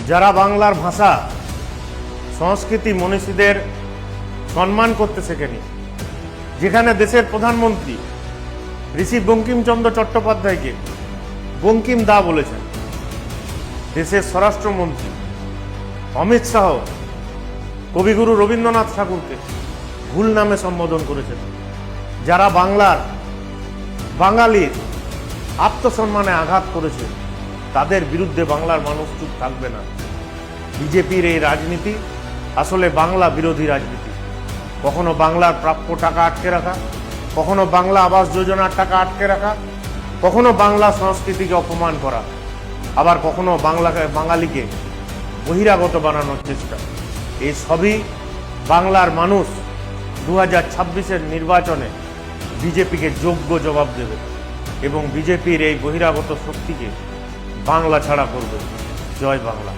যারা বাংলার ভাষা সংস্কৃতি মনীষীদের সম্মান করতে শেখেনি, যেখানে দেশের প্রধানমন্ত্রী ঋষি বঙ্কিমচন্দ্র চট্টোপাধ্যায়কে বঙ্কিম দা বলেছেন, দেশের স্বরাষ্ট্রমন্ত্রী অমিত শাহ কবিগুরু রবীন্দ্রনাথ ঠাকুরকে ভুল নামে সম্বোধন করেছেন, যারা বাঙালির আত্মসম্মানে আঘাত করেছে, তাদের বিরুদ্ধে বাংলার মানুষ চুপ থাকবে না। বিজেপির এই রাজনীতি আসলে বাংলা বিরোধী রাজনীতি। কখনো বাংলার প্রাপ্য টাকা আটকে রাখা, কখনো বাংলা আবাস যোজনার টাকা আটকে রাখা, কখনো বাংলা সংস্কৃতিকে অপমান করা, আবার কখনো বাঙালিকে বহিরাগত বানানোর চেষ্টা। এই সবই বাংলার মানুষ 2026-এর নির্বাচনে বিজেপিকে যোগ্য জবাব দেবে এবং বিজেপির এই বহিরাগত শক্তিকে বাংলা ছাড়া করবে। জয় বাংলা।